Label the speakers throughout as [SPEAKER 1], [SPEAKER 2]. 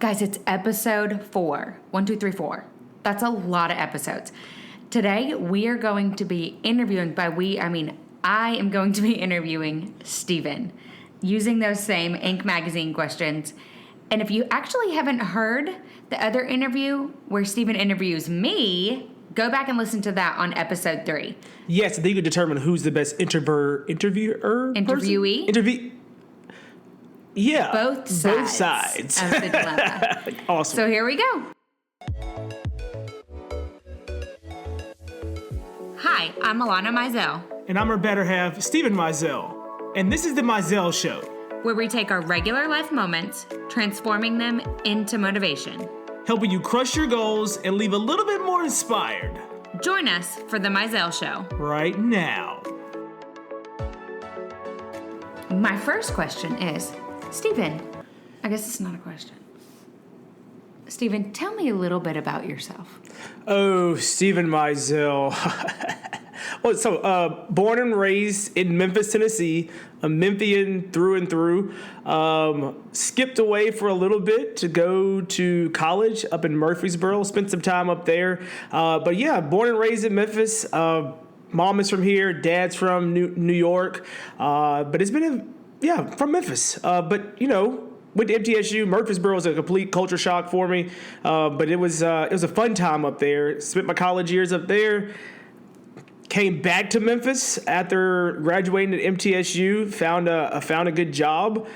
[SPEAKER 1] Guys, it's episode 4. 1, 2, 3, 4. That's a lot of episodes. Today, we are going to be interviewing, I am going to be interviewing Steven using those same Inc. magazine questions. And if you actually haven't heard the other interview where Steven interviews me, go back and listen to that on episode 3.
[SPEAKER 2] Yes, then you can determine who's the best interviewer.
[SPEAKER 1] Interviewee?
[SPEAKER 2] Yeah.
[SPEAKER 1] Both sides of the dilemma.
[SPEAKER 2] Awesome.
[SPEAKER 1] So here we go. Hi, I'm Alanna Mizell,
[SPEAKER 2] And I'm her better half, Steven Mizell. And this is the Mizell Show,
[SPEAKER 1] where we take our regular life moments, transforming them into motivation.
[SPEAKER 2] helping you crush your goals and leave a little bit more inspired.
[SPEAKER 1] Join us for the Mizell Show.
[SPEAKER 2] Right now.
[SPEAKER 1] My first question is, Steven, I guess it's not a question. Steven, tell me a little bit about yourself.
[SPEAKER 2] Oh, Steven Mizell. Born and raised in Memphis, Tennessee, a Memphian through and through. Skipped away for a little bit to go to college up in Murfreesboro, spent some time up there. Born and raised in Memphis. Mom is from here, dad's from New York. But it's been from Memphis. Went to MTSU. Murfreesboro was a complete culture shock for me, but it was a fun time up there. Spent my college years up there. Came back to Memphis after graduating at MTSU. Found a good job.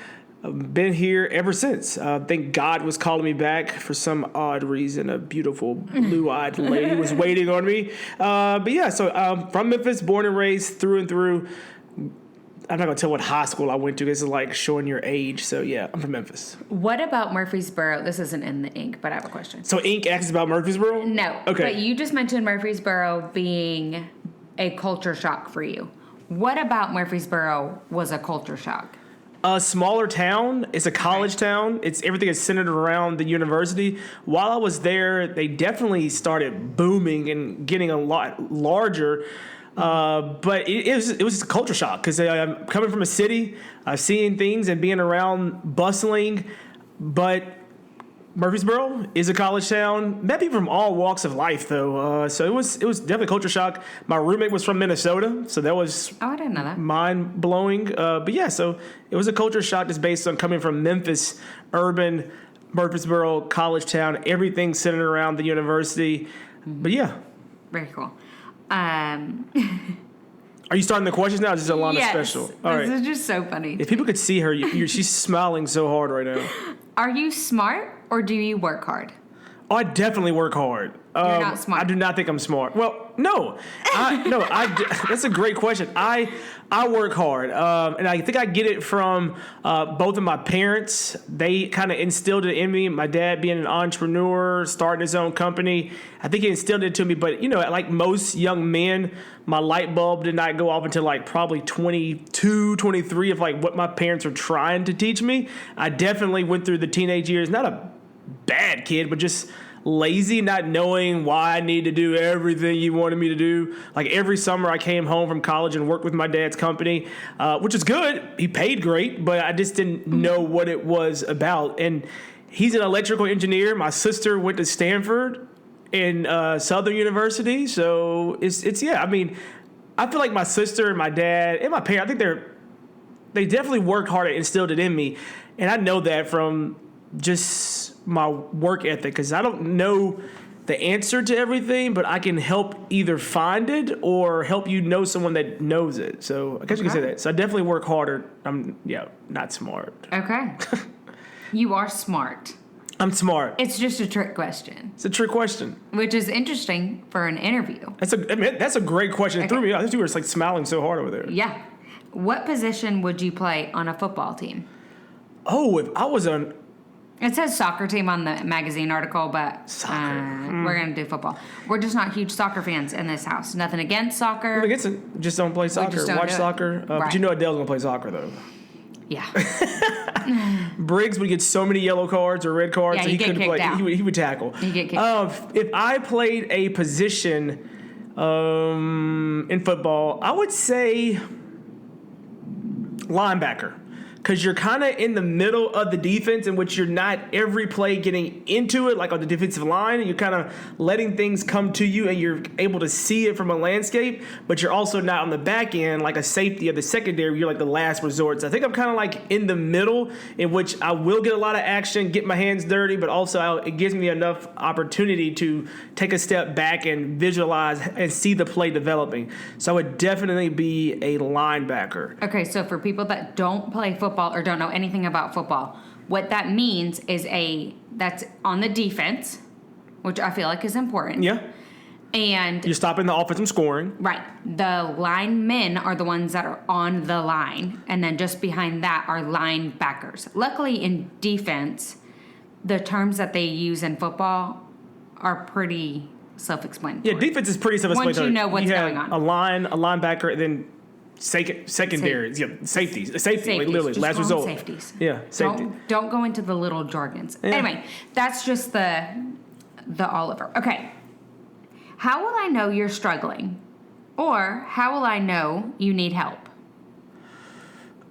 [SPEAKER 2] Been here ever since. Think God was calling me back for some odd reason. A beautiful blue-eyed lady was waiting on me. From Memphis, born and raised through and through. I'm not going to tell what high school I went to. This is like showing your age. So, yeah, I'm from Memphis.
[SPEAKER 1] What about Murfreesboro? This isn't in the Inc., but I have a question.
[SPEAKER 2] So, Inc. asks about Murfreesboro?
[SPEAKER 1] No.
[SPEAKER 2] Okay.
[SPEAKER 1] But you just mentioned Murfreesboro being a culture shock for you. What about Murfreesboro was a culture shock?
[SPEAKER 2] A smaller town. It's a college town. Everything is centered around the university. While I was there, they definitely started booming and getting a lot larger. But it was just a culture shock because I'm coming from a city, seeing things and being around bustling. But Murfreesboro is a college town. Met people from all walks of life, though. So it was definitely a culture shock. My roommate was from Minnesota, so that was
[SPEAKER 1] I didn't know that.
[SPEAKER 2] Mind blowing. So it was a culture shock just based on coming from Memphis, urban Murfreesboro, college town. Everything centered around the university. But yeah,
[SPEAKER 1] very cool.
[SPEAKER 2] Are you starting the questions now? Or is this Alanna special? All right.
[SPEAKER 1] This is just so funny.
[SPEAKER 2] If people could see her, she's smiling so hard right now.
[SPEAKER 1] Are you smart or do you work hard?
[SPEAKER 2] Oh, I definitely work hard.
[SPEAKER 1] You're not smart.
[SPEAKER 2] I do not think I'm smart. Well, no. That's a great question. I work hard, and I think I get it from both of my parents. They kind of instilled it in me. My dad being an entrepreneur, starting his own company, I think he instilled it to me. But, like most young men, my light bulb did not go off until like probably 22, 23 of like what my parents were trying to teach me. I definitely went through the teenage years, not a bad kid, but just lazy, not knowing why I need to do everything you wanted me to do. Like every summer I came home from college and worked with my dad's company, which is good. He paid great, but I just didn't know what it was about. And he's an electrical engineer. My sister went to Stanford in Southern University. So I feel like my sister and my dad and my parents, I think they definitely worked hard and instilled it in me. And I know that from just my work ethic, because I don't know the answer to everything, but I can help either find it or help someone that knows it. So I guess you can say that. So I definitely work harder. I'm not smart.
[SPEAKER 1] Okay. You are smart.
[SPEAKER 2] I'm smart.
[SPEAKER 1] It's just a trick question.
[SPEAKER 2] It's a trick question.
[SPEAKER 1] Which is interesting for an interview.
[SPEAKER 2] That's a great question. It threw me out. You were like smiling so hard over there.
[SPEAKER 1] Yeah. What position would you play on a football team?
[SPEAKER 2] Oh, if I was on...
[SPEAKER 1] It says soccer team on the magazine article, but we're going to do football. We're just not huge soccer fans in this house. Nothing against soccer.
[SPEAKER 2] Nothing against it. Just don't play soccer. Watch soccer.
[SPEAKER 1] Right.
[SPEAKER 2] But Adele's going to play soccer, though.
[SPEAKER 1] Yeah.
[SPEAKER 2] Briggs would get so many yellow cards or red cards
[SPEAKER 1] that
[SPEAKER 2] he couldn't play.
[SPEAKER 1] Out.
[SPEAKER 2] He would tackle.
[SPEAKER 1] He'd get kicked out.
[SPEAKER 2] If I played a position in football, I would say linebacker. because you're kind of in the middle of the defense in which you're not every play getting into it, like on the defensive line, and you're kind of letting things come to you and you're able to see it from a landscape, but you're also not on the back end like a safety of the secondary. You're like the last resort. So I think I'm kind of like in the middle in which I will get a lot of action, get my hands dirty, but also it gives me enough opportunity to take a step back and visualize and see the play developing. So I would definitely be a linebacker.
[SPEAKER 1] Okay, so for people that don't play football or don't know anything about football, what that means is that's on the defense, which I feel like is important.
[SPEAKER 2] Yeah.
[SPEAKER 1] And
[SPEAKER 2] you're stopping the offense from scoring.
[SPEAKER 1] Right. The linemen are the ones that are on the line, and then just behind that are linebackers. Luckily, in defense, the terms that they use in football are pretty self-explanatory.
[SPEAKER 2] Yeah, defense is pretty self-explanatory.
[SPEAKER 1] Once you know what's going on.
[SPEAKER 2] A linebacker, and then secondaries, safety, like literally,
[SPEAKER 1] just
[SPEAKER 2] last result.
[SPEAKER 1] Safeties.
[SPEAKER 2] Yeah, safety.
[SPEAKER 1] Don't go into the little jargons.
[SPEAKER 2] Yeah.
[SPEAKER 1] Anyway, that's just the Oliver. Okay. How will I know you're struggling? Or how will I know you need help?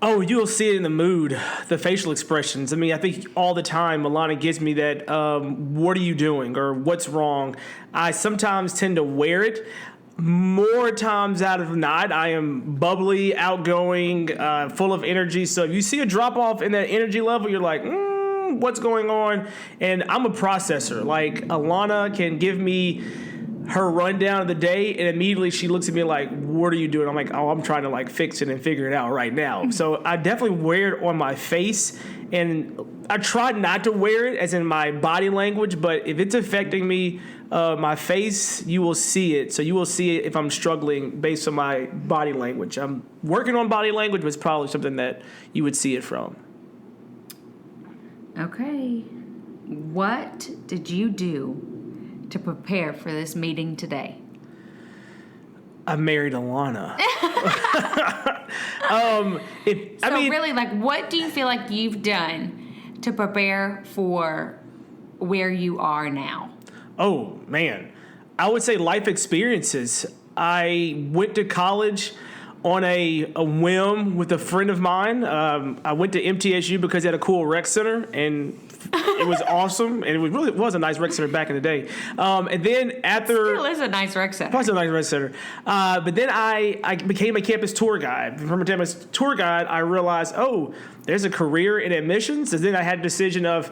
[SPEAKER 2] Oh, you'll see it in the mood, the facial expressions. I mean, I think all the time Alanna gives me that, what are you doing or what's wrong? I sometimes tend to wear it. More times out of not, I am bubbly, outgoing, full of energy. So if you see a drop off in that energy level, you're like, what's going on? And I'm a processor. Like Alanna can give me her rundown of the day, and immediately she looks at me like, what are you doing? I'm like, I'm trying to like fix it and figure it out right now. So I definitely wear it on my face, and I try not to wear it as in my body language, but if it's affecting me, my face, you will see it. So you will see it if I'm struggling based on my body language. I'm working on body language, but it's probably something that you would see it from.
[SPEAKER 1] Okay. What did you do to prepare for this meeting today?
[SPEAKER 2] I married Alanna.
[SPEAKER 1] Really, like, what do you feel like you've done to prepare for where you are now?
[SPEAKER 2] Oh, man. I would say life experiences. I went to college on a whim with a friend of mine. I went to MTSU because it had a cool rec center, and it was awesome. And it was a nice rec center back in the day. And then after...
[SPEAKER 1] Still is a nice rec center.
[SPEAKER 2] It was a nice rec center. But then I became a campus tour guide. From a campus tour guide, I realized, there's a career in admissions. And then I had a decision of,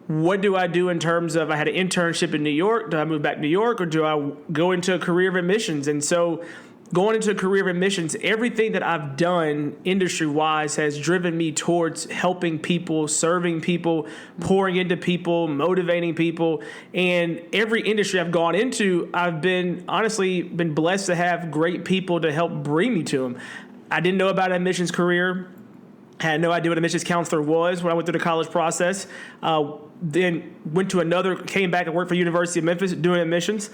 [SPEAKER 2] what do I do in terms of, I had an internship in New York. Do I move back to New York, or do I go into a career of admissions? And so going into a career of admissions, everything that I've done industry-wise has driven me towards helping people, serving people, pouring into people, motivating people. And every industry I've gone into, I've been blessed to have great people to help bring me to them. I didn't know about an admissions career. Had no idea what a admissions counselor was when I went through the college process. Then came back and worked for University of Memphis doing admissions.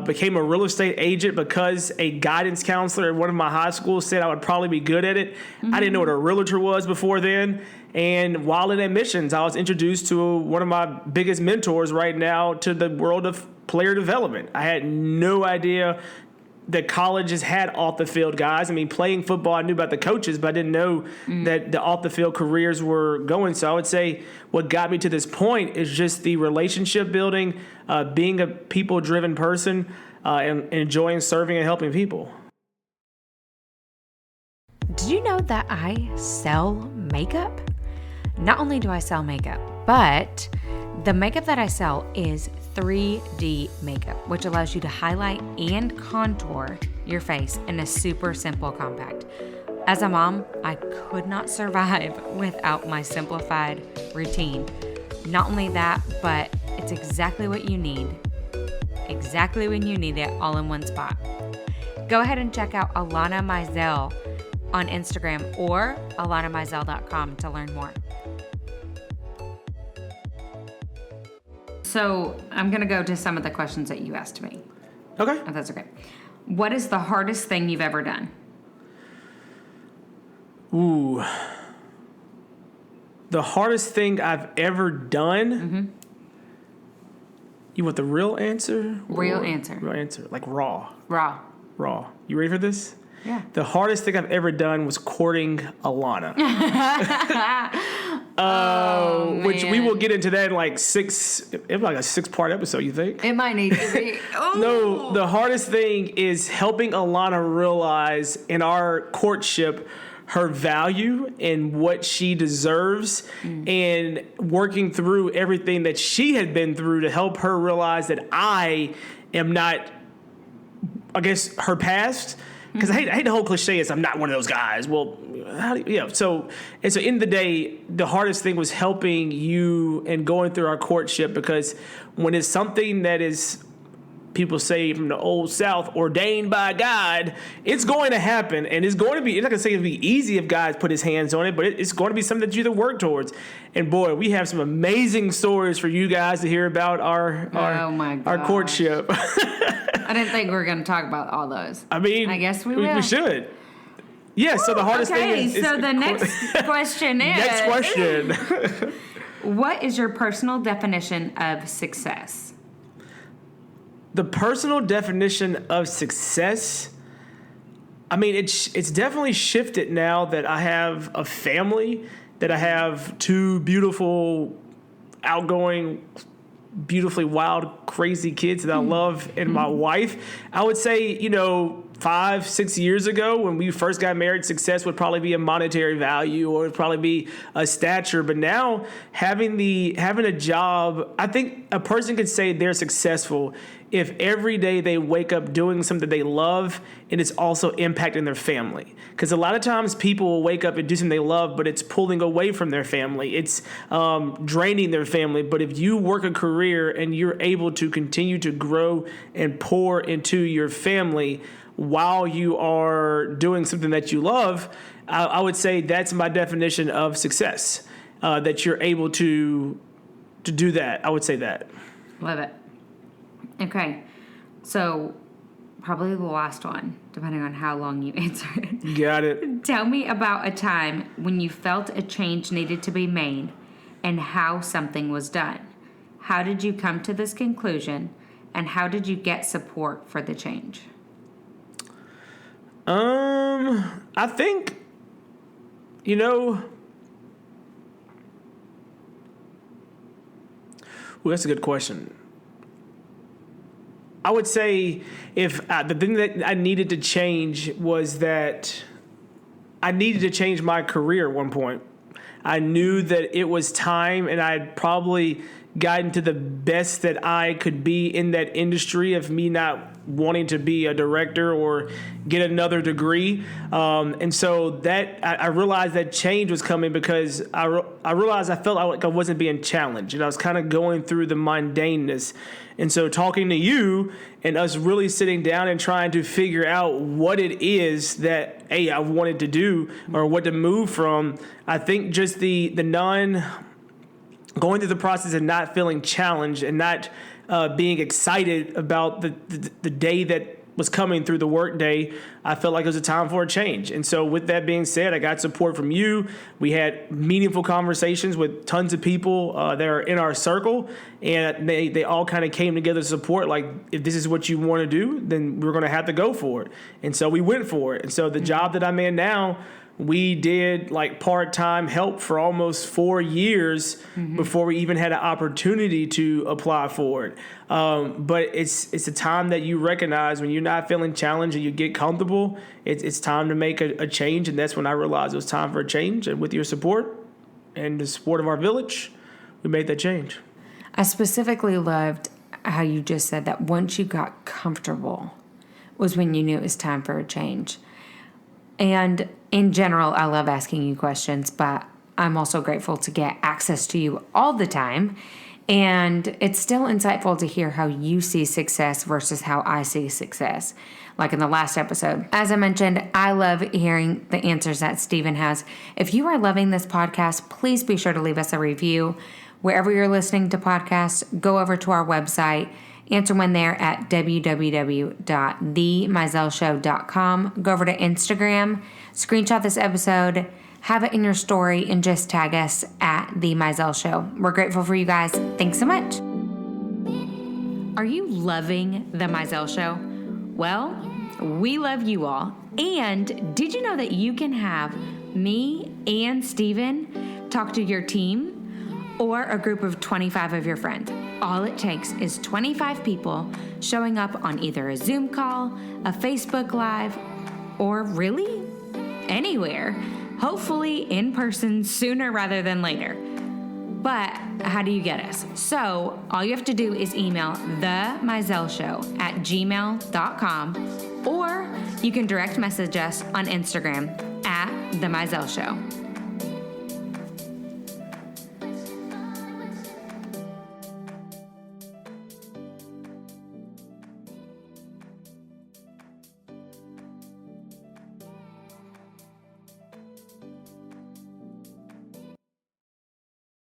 [SPEAKER 2] Became a real estate agent because a guidance counselor at one of my high schools said I would probably be good at it. Mm-hmm. I didn't know what a realtor was before then. And while in admissions, I was introduced to one of my biggest mentors right now to the world of player development. I had no idea that colleges had off-the-field guys. I mean, playing football, I knew about the coaches, but I didn't know that the off-the-field careers were going. So I would say what got me to this point is just the relationship building, being a people-driven person, and enjoying serving and helping people.
[SPEAKER 1] Did you know that I sell makeup? Not only do I sell makeup, but the makeup that I sell is 3D makeup, which allows you to highlight and contour your face in a super simple compact. As a mom, I could not survive without my simplified routine. Not only that, but it's exactly what you need. Exactly when you need it, all in one spot. Go ahead and check out Alanna Mizell on Instagram or alannamizell.com to learn more. So I'm going to go to some of the questions that you asked me.
[SPEAKER 2] Okay.
[SPEAKER 1] If that's okay. What is the hardest thing you've ever done?
[SPEAKER 2] Ooh. The hardest thing I've ever done? Mm-hmm. You want the real answer?
[SPEAKER 1] Real answer.
[SPEAKER 2] Real answer. Like raw.
[SPEAKER 1] Raw.
[SPEAKER 2] You ready for this?
[SPEAKER 1] Yeah.
[SPEAKER 2] The hardest thing I've ever done was courting Alanna. Which we will get into that in like a 6-part episode, you think?
[SPEAKER 1] It might need to be.
[SPEAKER 2] No, the hardest thing is helping Alanna realize in our courtship her value and what she deserves, and working through everything that she had been through to help her realize that I am not, I guess, her past. Because I hate the whole cliche is I'm not one of those guys. Well, so in the day, the hardest thing was helping you and going through our courtship, because when it's something that is, people say from the old South, ordained by God, it's going to happen. And it's going to be, it's not going to say it'll be easy if God put his hands on it, but it's going to be something that you have to work towards. And boy, we have some amazing stories for you guys to hear about our courtship.
[SPEAKER 1] I didn't think we were going to talk about all those.
[SPEAKER 2] I mean,
[SPEAKER 1] I guess we will.
[SPEAKER 2] We should. Yeah, so the hardest thing is...
[SPEAKER 1] So the next question is...
[SPEAKER 2] Next question.
[SPEAKER 1] What is your personal definition of success?
[SPEAKER 2] The personal definition of success, I mean, it's definitely shifted now that I have a family, that I have 2 beautiful, outgoing, beautifully wild, crazy kids that I love, and my wife. I would say, 5-6 years ago when we first got married, success would probably be a monetary value, or it'd probably be a stature. But now having a job, I think a person could say they're successful if every day they wake up doing something they love and it's also impacting their family. Because a lot of times people will wake up and do something they love, but it's pulling away from their family. It's draining their family. But if you work a career and you're able to continue to grow and pour into your family while you are doing something that you love, I would say that's my definition of success, that you're able to do that. I would say that.
[SPEAKER 1] Love it. Okay, so probably the last one, depending on how long you answer it.
[SPEAKER 2] Got it.
[SPEAKER 1] Tell me about a time when you felt a change needed to be made and how something was done. How did you come to this conclusion, and how did you get support for the change?
[SPEAKER 2] I think, that's a good question. I would say if the thing that I needed to change was that I needed to change my career at one point. I knew that it was time, and I had probably gotten to the best that I could be in that industry of me not wanting to be a director or get another degree. And so that I realized that change was coming because I realized I felt like I wasn't being challenged, and I was kind of going through the mundaneness. And so talking to you and us really sitting down and trying to figure out what it is that, I wanted to do or what to move from, I think just the going through the process and not feeling challenged and not being excited about the day that was coming through the work day, I felt like it was a time for a change. And so with that being said, I got support from you. We had meaningful conversations with tons of people that are in our circle, and they all kind of came together to support, like, if this is what you want to do, then we're going to have to go for it. And so we went for it. And so the job that I'm in now, we did like part-time help for almost 4 years before we even had an opportunity to apply for it. But it's a time that you recognize when you're not feeling challenged and you get comfortable, it's time to make a change. And that's when I realized it was time for a change. And with your support and the support of our village, we made that change.
[SPEAKER 1] I specifically loved how you just said that once you got comfortable was when you knew it was time for a change. And in general, I love asking you questions, but I'm also grateful to get access to you all the time. And it's still insightful to hear how you see success versus how I see success. Like in the last episode, as I mentioned, I love hearing the answers that Steven has. If you are loving this podcast, please be sure to leave us a review. Wherever you're listening to podcasts, go over to our website. Answer one there at www.themizellshow.com. Go over to Instagram, screenshot this episode, have it in your story, and just tag us at The Mizell Show. We're grateful for you guys. Thanks so much. Are you loving The Mizell Show? Well, we love you all. And did you know that you can have me and Steven talk to your team or a group of 25 of your friends? All it takes is 25 people showing up on either a Zoom call, a Facebook Live, or really anywhere. Hopefully in person sooner rather than later. But how do you get us? So all you have to do is email themizellshow@gmail.com, or you can direct message us on Instagram @themizellshow.